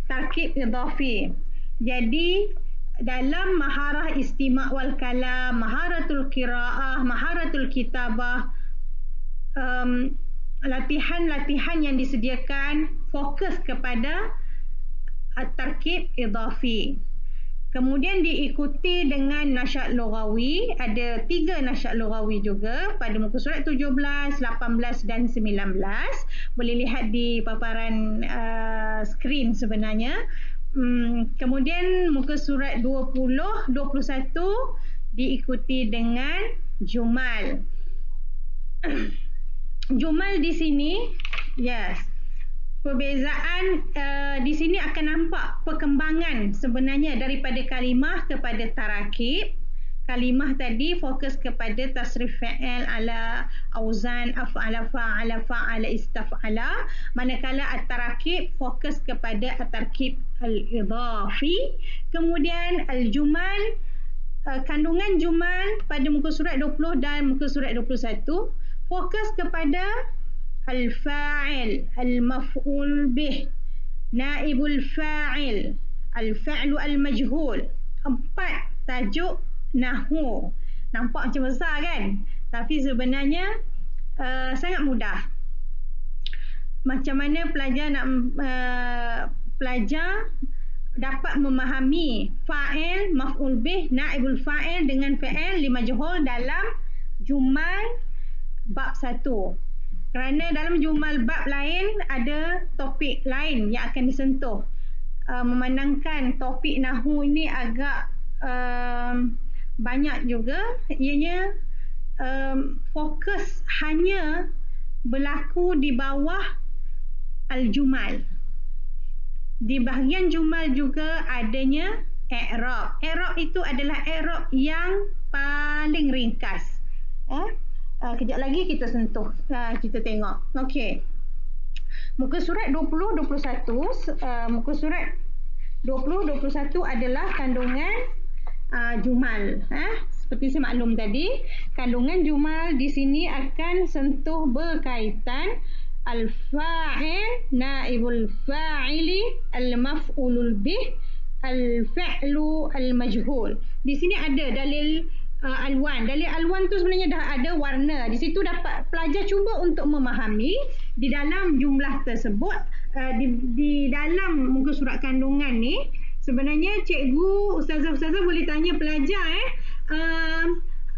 Tarkib idafi. Jadi dalam maharah istima' wal kalam, maharatul qiraah, maharatul kitabah, latihan-latihan yang disediakan fokus kepada tarkib idafi. Kemudian diikuti dengan nasyat lughawi, ada 3 nasyat lughawi juga pada muka surat 17, 18 dan 19. Boleh lihat di paparan skrin sebenarnya. Kemudian muka surat 20, 21 diikuti dengan jumal. Jumal di sini, yes. Perbezaan di sini akan nampak perkembangan sebenarnya daripada kalimah kepada tarakib. Kalimah tadi fokus kepada tasrif fa'il ala auzan af'ala fa'ala fa'ala istaf'ala, manakala at-tarakib fokus kepada at-tarkib al-idafi. Kemudian al-jumal, kandungan jumal pada muka surat 20 dan muka surat 21 fokus kepada al-fa'il, al-maf'ul bih, naibul fa'il, al-fa'lu al-majhul. 4 tajuk nahwu. Nampak macam besar kan? Tapi sebenarnya sangat mudah. Macam mana pelajar dapat memahami fa'il, maf'ul bih, naibul fa'il dengan fa'il li majhul dalam jumal bab 1. Kerana dalam jumal bab lain ada topik lain yang akan disentuh. Memandangkan topik nahwu ini agak banyak juga, ianya fokus hanya berlaku di bawah al-jumal. Di bahagian jumal juga adanya i'rab. I'rab itu adalah i'rab yang paling ringkas. Kejap lagi kita sentuh, kita tengok. Okey. Muka surat 20, 21, muka surat 20, 21 adalah kandungan jumal. Seperti saya maklum tadi, kandungan jumal di sini akan sentuh berkaitan al-fa'il, naibul fa'ili, al-maf'ulul bih, al-fa'lu al-majhul. Di sini ada dalil alwan. Dalil alwan tu sebenarnya dah ada warna. Di situ dapat pelajar cuba untuk memahami di dalam jumlah tersebut di dalam muka surat kandungan ni, sebenarnya cikgu, ustazah-ustazah boleh tanya pelajar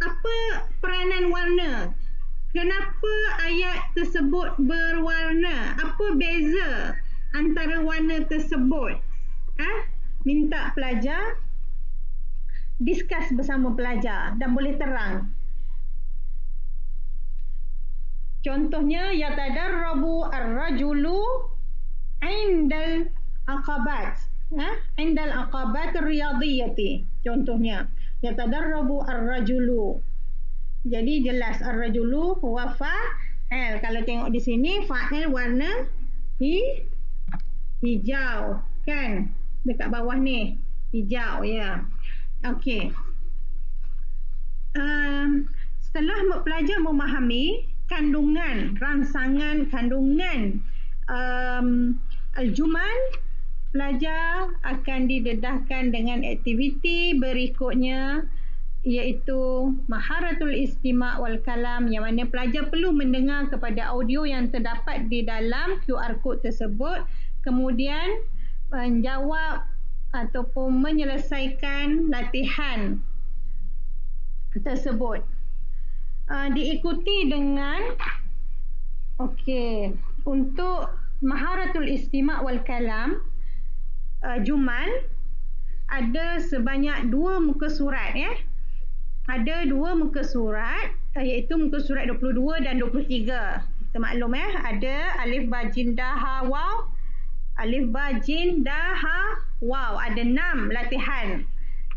apa peranan warna? Kenapa ayat tersebut berwarna? Apa beza antara warna tersebut? Minta pelajar discuss bersama pelajar dan boleh terang. Contohnya, yatadarrabu ar-rajulu indal aqabat. Indal aqabat riyadiyati. Contohnya, yatadarrabu ar-rajulu. Jadi jelas ar-rajulu huwa fa'il. Kalau tengok di sini, fa'il warna hijau. Kan? Dekat bawah ni. Hijau, ya. Okey. Setelah pelajar memahami kandungan, rangsangan kandungan al-jumal, pelajar akan didedahkan dengan aktiviti berikutnya, iaitu maharatul istima' wal kalam, yang mana pelajar perlu mendengar kepada audio yang terdapat di dalam QR code tersebut, kemudian menjawab ataupun menyelesaikan latihan tersebut. Diikuti dengan untuk maharatul istima' wal kalam jumal, ada sebanyak 2 muka surat Ada 2 muka surat, iaitu muka surat 22 dan 23. Kita maklum ada alif ba jim da ha waw, alif ba jim da ha waw. Ada 6 latihan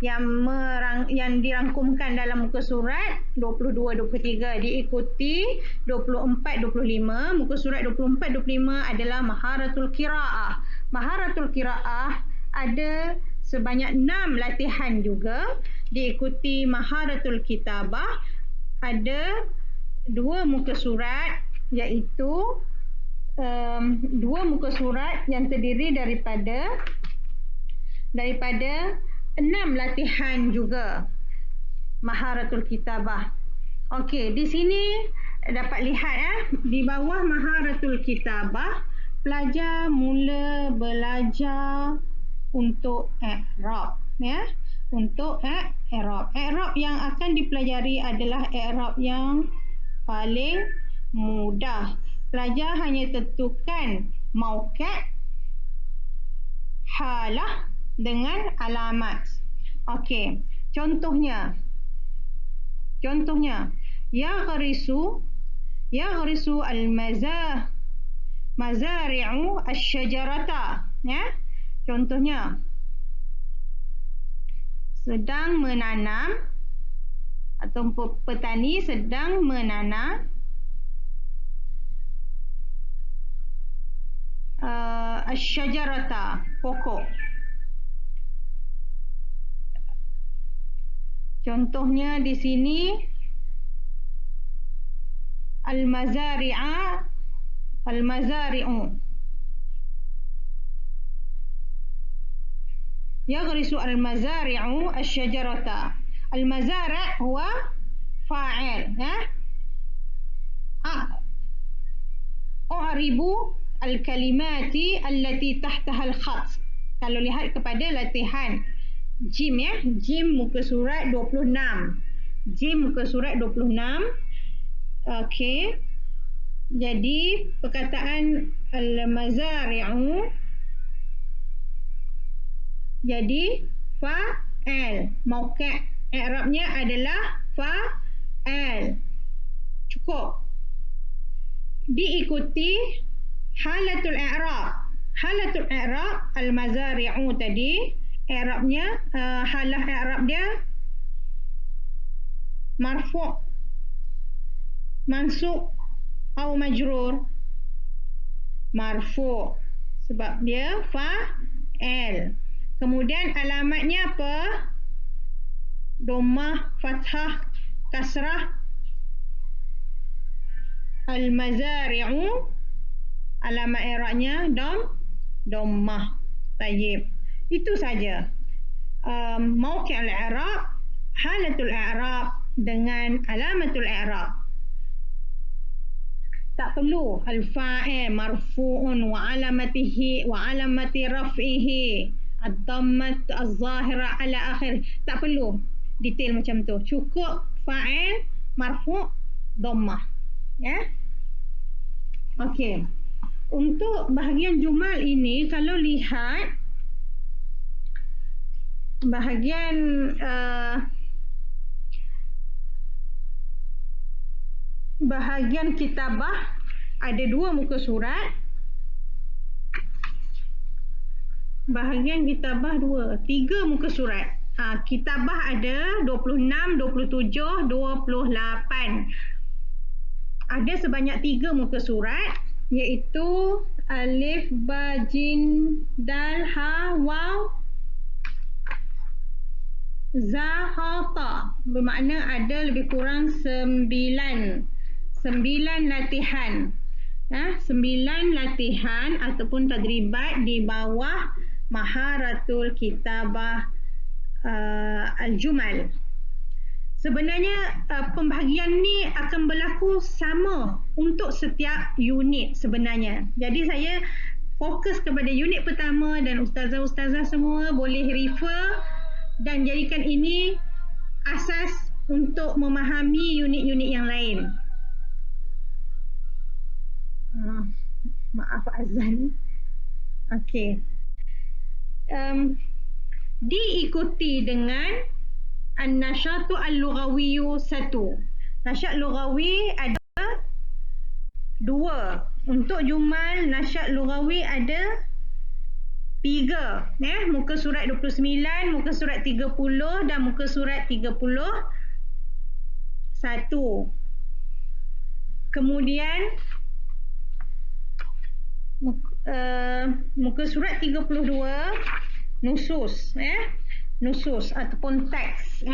yang dirangkumkan dalam muka surat 22-23, diikuti 24-25. Muka surat 24-25 adalah maharatul qiraah. Maharatul qiraah ada sebanyak 6 latihan juga, diikuti maharatul kitabah, ada 2 muka surat, iaitu 2 muka surat yang terdiri daripada 6 latihan juga maharatul kitabah. Okey, di sini dapat lihat di bawah maharatul kitabah, pelajar mula belajar untuk i'rab, untuk i'rab. I'rab yang akan dipelajari adalah i'rab yang paling mudah. Pelajar hanya tentukan mauqi', halah dengan alamat. Okey, contohnya yaghrisu al-mazari'u asy-syajarata. Contohnya, sedang menanam atau petani sedang menanam asy-syajarata, pokok. Contohnya di sini al-mazari'u. Yaghrisu al-mazari'u asy-syajarata. Al-mazari' huwa fa'il. A'ribu al-kalimati allati tahtaha al-khat. Kalau lihat kepada latihan Jim, Jim muka surat 26. Jim muka surat 26. Okey. Jadi perkataan al-mazari'u jadi fa'il. Mauqi' i'rabnya adalah fa'il. Cukup. Diikuti halatul i'rab. Halatul i'rab al-mazari'u tadi, i'rabnya halah i'rab dia marfu', mansub atau majrur. Marfu' sebab dia fa'il. Kemudian alamatnya apa? Dhammah, fathah, kasrah. Al-mazari'u alamat i'rabnya dhammah. Tayyib. Itu saja. Mauqi' al-i'rab, halatul i'rab dengan alamatul i'rab. Tak perlu al-fa'il marfu'un wa alamati raf'ihi ad-dammat az-zahira ala akhir. Tak perlu detail macam tu. Cukup fa'il marfu' dhammah. Ya. Okey. Untuk bahagian jumal ini, kalau lihat bahagian bahagian kitabah ada 2 muka surat. Bahagian kitabah 3 muka surat. Kitabah ada 26, 27, 28. Ada sebanyak 3 muka surat, iaitu alif, ba, jim, dal, ha, waw, za, ha, ta. Bermakna ada lebih kurang 9 latihan. 9 latihan ataupun tadribat di bawah maharatul kitabah al-jumal. Sebenarnya pembahagian ni akan berlaku sama untuk setiap unit sebenarnya. Jadi saya fokus kepada unit pertama dan ustazah-ustazah semua boleh refer dan jadikan ini asas untuk memahami unit-unit yang lain. Maaf azan. Okey. Diikuti dengan an-nasyatu al-lughawiyyu 1. Nasyat lughawi ada 2. Untuk jumal nasyat lughawi ada 3. Muka surat 29, muka surat 30 dan muka surat 31. Kemudian muka surat 32 nusus, nusus ataupun teks.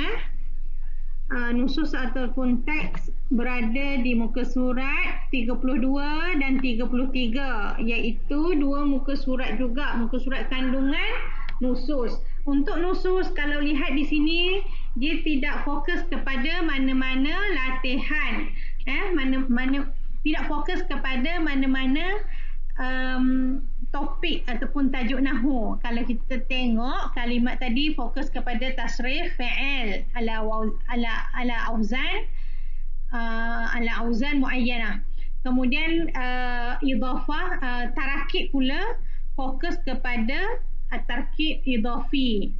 Nusus ataupun teks berada di muka surat 32 dan 33, iaitu 2 muka surat juga, muka surat kandungan nusus. Untuk nusus, kalau lihat di sini, dia tidak fokus kepada mana-mana latihan, tidak fokus kepada mana-mana topik ataupun tajuk nahwu. Kalau kita tengok kalimat tadi fokus kepada tasrif fi'il ala auzan muayyanah. Kemudian idhafah tarakib pula fokus kepada at-tarkib idhafi.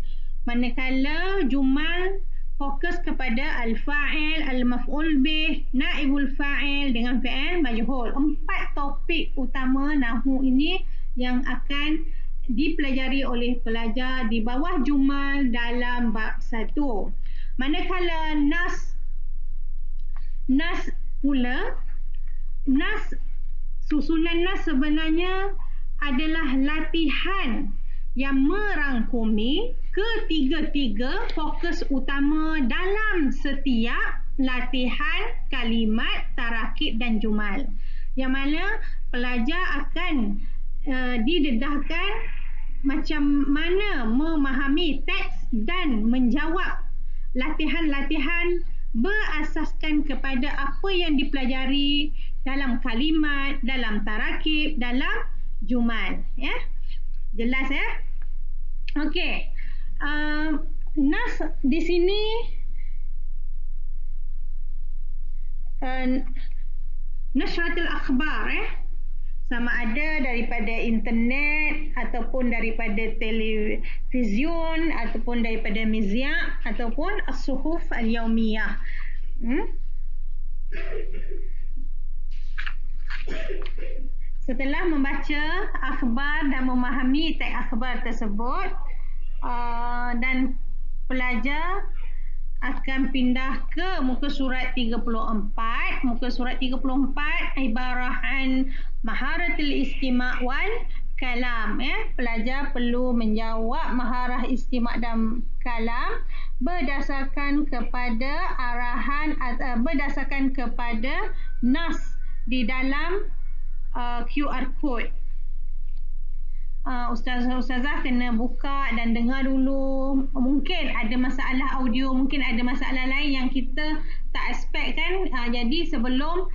Manakala jumal fokus kepada al-fa'il, al-maf'ul bih, naibul fa'il dengan fi'il majhul. 4 topik utama nahwu ini yang akan dipelajari oleh pelajar di bawah jumal dalam bab 1. Manakala nas pula, susunan nas sebenarnya adalah latihan yang merangkumi ketiga-tiga fokus utama dalam setiap latihan kalimat, tarakib dan jumal, yang mana pelajar akan didedahkan macam mana memahami teks dan menjawab latihan-latihan berasaskan kepada apa yang dipelajari dalam kalimat, dalam tarakib, dalam jumal. Ya? Jelas ya? Okey. Nas di sini nasyratul akhbar, sama ada daripada internet ataupun daripada television ataupun daripada mizyak ataupun as-suhuf al-yaumiyah. Setelah membaca akhbar dan memahami teks akhbar tersebut, dan pelajar akan pindah ke muka surat 34. Muka surat 34 ibarah an maharatul istima' wal kalam. Pelajar perlu menjawab maharah istima' dan kalam berdasarkan kepada arahan berdasarkan kepada nas di dalam QR code. ustazah kena buka dan dengar dulu. Mungkin ada masalah audio, mungkin ada masalah lain yang kita tak expect kan. Jadi sebelum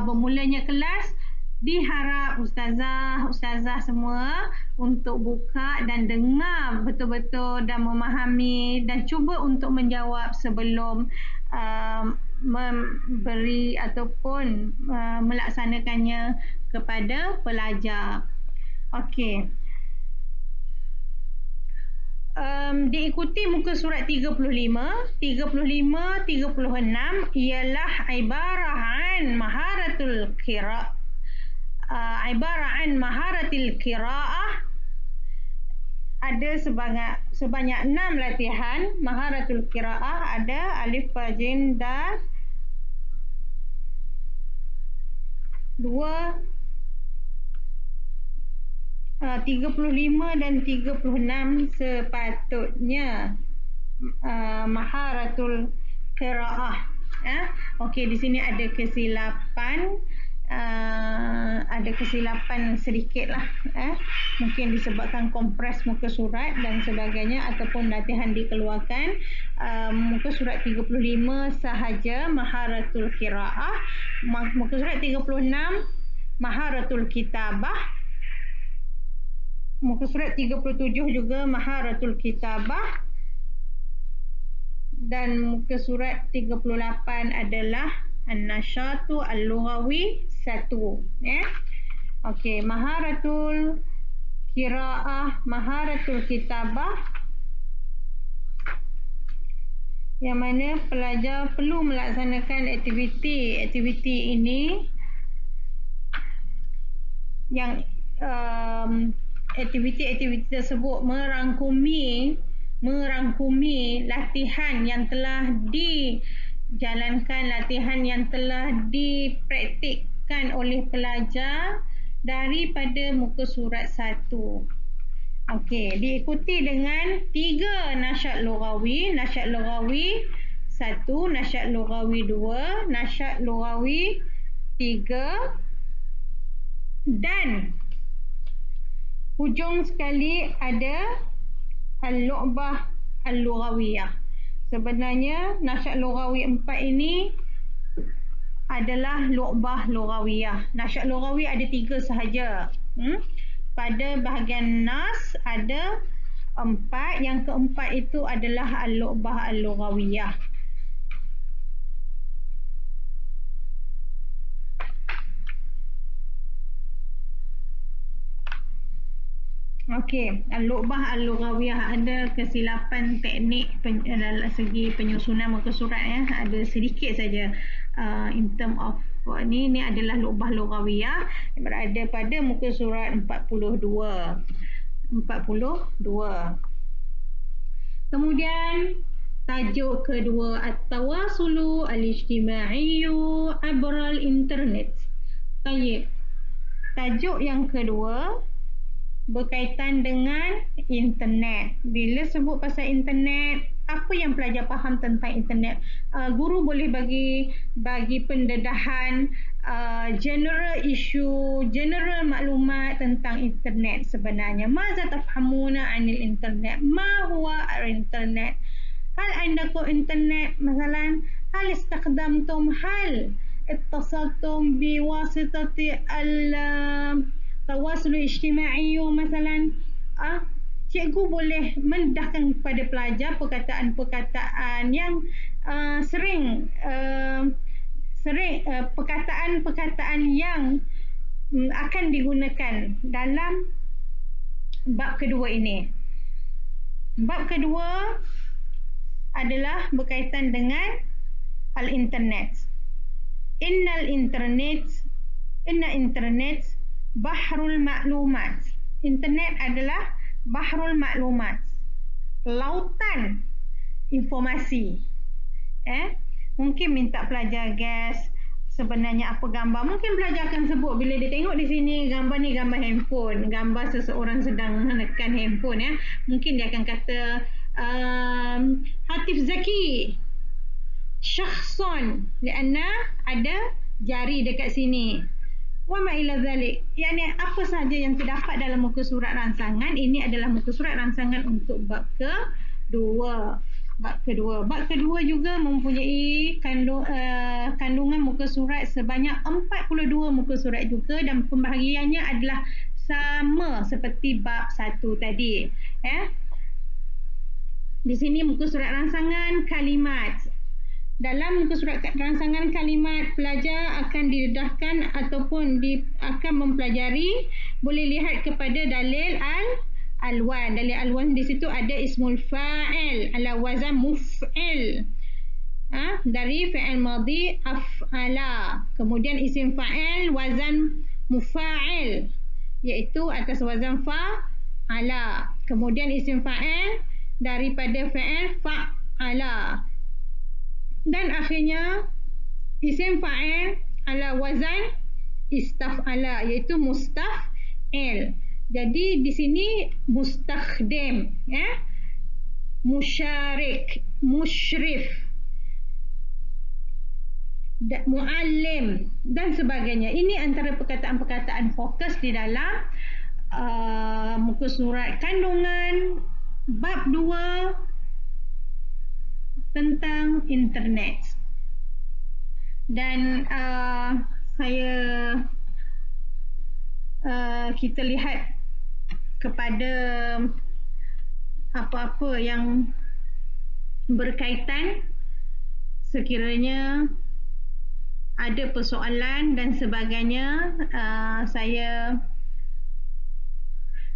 bermulanya kelas, diharap ustazah semua untuk buka dan dengar betul-betul dan memahami dan cuba untuk menjawab sebelum memberi ataupun melaksanakannya kepada pelajar. Okey. Diikuti muka surat 35, 35, 36 ialah ibarah an maharatul qira'ah. Ibarah an maharatil qira'ah. Ada sebanyak 6 latihan maharatul qira'ah. Ada alif ba jim dal 2 35 dan 36 sepatutnya maharatul qiraah. Okey, di sini ada kesilapan sedikit lah. Mungkin disebabkan kompres muka surat dan sebagainya ataupun latihan dikeluarkan. Muka surat 35 sahaja maharatul qiraah. Muka surat 36 maharatul kitabah. Muka surat 37 juga maharatul kitabah. Dan muka surat 38 adalah an-nasyatu al-lughawi 1. Okey, maharatul qiraah, maharatul kitabah, yang mana pelajar perlu melaksanakan aktiviti ini yang aktiviti tersebut merangkumi latihan yang telah dijalankan, latihan yang telah dipraktikkan oleh pelajar daripada muka surat 1. Okey, diikuti dengan 3 nasyat lughawi. Nasyat lughawi 1, nasyat lughawi 2, nasyat lughawi 3 dan hujung sekali ada al-lu'bah al-lughawiyah. Sebenarnya nasyat lughawi 4 ini adalah lu'bah lughawiyah. Nasyat lughawi ada 3 sahaja. Pada bahagian nas ada 4, yang keempat itu adalah al-lu'bah al-lughawiyah. Okey, al-lu'bah al-lughawiyah ada kesilapan teknik dalam segi penyusunan muka surat ada sedikit saja in term of ni adalah lu'bah lughawiyah berada pada muka surat 42. Kemudian tajuk kedua at-tawasulu al-ijtima'iyyu abral internet. Baik. Tajuk yang kedua berkaitan dengan internet. Bila sebut pasal internet, apa yang pelajar faham tentang internet? Guru boleh bagi pendedahan general issue, general maklumat tentang internet sebenarnya. Maza tafhamuna anil internet? Ma huwa internet? Hal indakum internet? Masalan, hal istakhdamtum, hal ittasaltum biwasitati tawasul ijtima'i masalan. Cikgu boleh mendedahkan kepada pelajar perkataan-perkataan yang sering perkataan yang akan digunakan dalam bab kedua ini. Bab kedua adalah berkaitan dengan al-internet. Inna internet bahrul maklumat. Internet adalah bahrul maklumat, lautan informasi. Mungkin minta pelajar guess sebenarnya apa gambar. Mungkin pelajar akan sebut bila dia tengok di sini gambar ni gambar handphone, gambar seseorang sedang menekan handphone. Mungkin dia akan kata Hatif Zaki syakhson, kerana ada jari dekat sini. Wa ma ila zalik. Yani apa sahaja yang terdapat dalam muka surat rangsangan, ini adalah muka surat rangsangan untuk bab kedua. Bab kedua juga mempunyai kandungan muka surat sebanyak 42 muka surat juga, dan pembahagiannya adalah sama seperti bab 1 tadi. Di sini muka surat rangsangan kalimat. Dalam muka surat rangsangan kalimat, pelajar akan didedahkan ataupun akan mempelajari, boleh lihat kepada dalil alwan. Dalil alwan di situ ada ismul fa'il ala wazan muf'il. Dari fi'il madhi af'ala. Kemudian isim fa'il wazan mufa'il, iaitu atas wazan fa'ala. Kemudian isim fa'il daripada fi'il fa'ala. Dan akhirnya isim fa'il ala wazan istaf'ala, iaitu mustaf'il. Jadi di sini mustakhdim, musyarik, musyrif, muallim dan sebagainya. Ini antara perkataan-perkataan fokus di dalam muka surat kandungan bab 2 tentang internet. Dan kita lihat kepada apa-apa yang berkaitan, sekiranya ada persoalan dan sebagainya, saya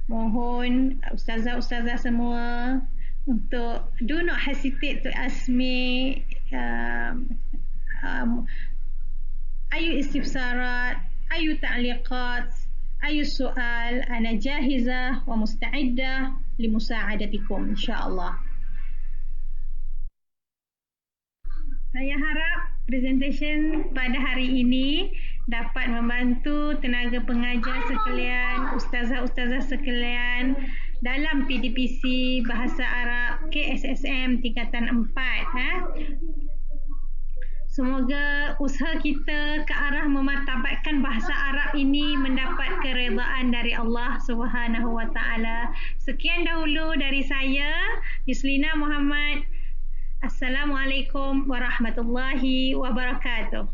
mohon ustazah-ustazah semua untuk do not hesitate to ask me ayu istifsarat, ayu ta'liqat, ayu soal. Ana jahizah wa musta'iddah limusa'adatikum insyaallah. Saya harap presentation pada hari ini dapat membantu tenaga pengajar sekalian, ustazah-ustazah sekalian dalam PDPC Bahasa Arab KSSM tingkatan 4. Semoga usaha kita ke arah memartabatkan bahasa Arab ini mendapat keredaan dari Allah Subhanahu wa taala. Sekian dahulu dari saya, Yuslina Muhammad. Assalamualaikum warahmatullahi wabarakatuh.